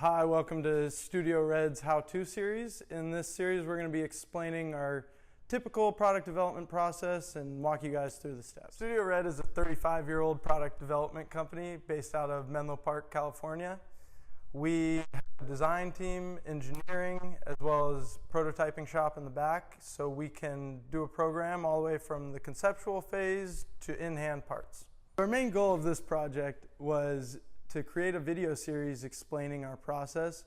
Hi, welcome to Studio Red's How-To series. In this series, we're going to be explaining our typical product development process and walk you guys through the steps. Studio Red is a 35-year-old product development company based out of Menlo Park, California. We have a design team, engineering, as well as prototyping shop in the back, so we can do a program all the way from the conceptual phase to in-hand parts. Our main goal of this project was to create a video series explaining our process.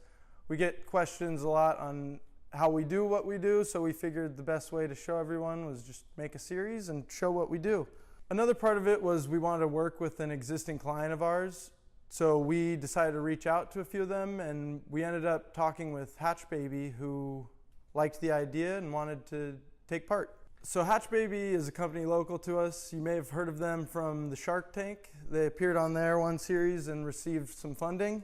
We get questions a lot on how we do what we do, so we figured the best way to show everyone was just make a series and show what we do. Another part of it was we wanted to work with an existing client of ours, so we decided to reach out to a few of them, and we ended up talking with Hatch Baby, who liked the idea and wanted to take part. So Hatch Baby is a company local to us. You may have heard of them from the Shark Tank. They appeared on their one series and received some funding.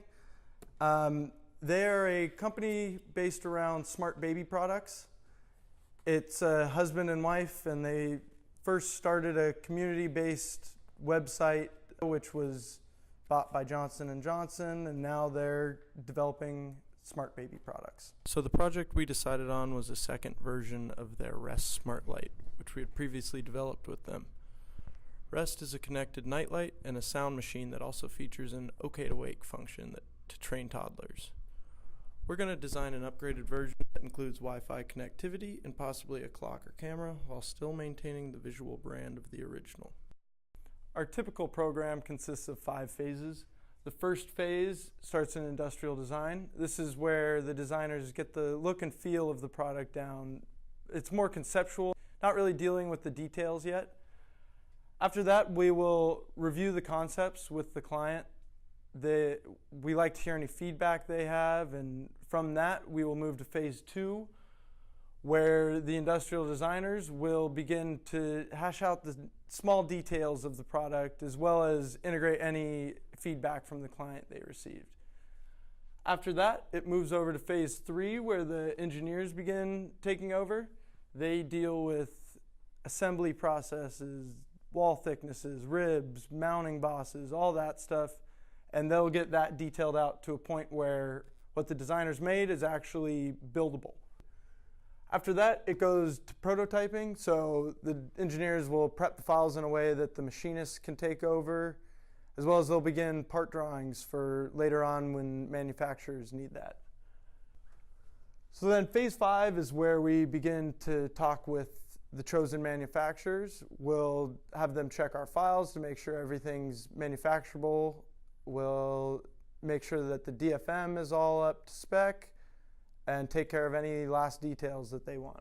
They are a company based around smart baby products. It's a husband and wife, and they first started a community-based website which was bought by Johnson & Johnson, and now they're developing smart baby products. So the project we decided on was a second version of their Rest Smart Light, which we had previously developed with them. Rest is a connected nightlight and a sound machine that also features an OK to wake function to train toddlers. We're going to design an upgraded version that includes Wi-Fi connectivity and possibly a clock or camera while still maintaining the visual brand of the original. Our typical program consists of 5 phases. The first phase starts in industrial design. This is where the designers get the look and feel of the product down. It's more conceptual, not really dealing with the details yet. After that, we will review the concepts with the client. We like to hear any feedback they have, and from that, we will move to phase 2, where the industrial designers will begin to hash out the small details of the product as well as integrate any feedback from the client they received. After that, it moves over to phase 3, where the engineers begin taking over. They deal with assembly processes, wall thicknesses, ribs, mounting bosses, all that stuff, and they'll get that detailed out to a point where what the designers made is actually buildable. After that, it goes to prototyping, so the engineers will prep the files in a way that the machinists can take over, as well as they'll begin part drawings for later on when manufacturers need that. So then phase 5 is where we begin to talk with the chosen manufacturers. We'll have them check our files to make sure everything's manufacturable. We'll make sure that the DFM is all up to spec and take care of any last details that they want.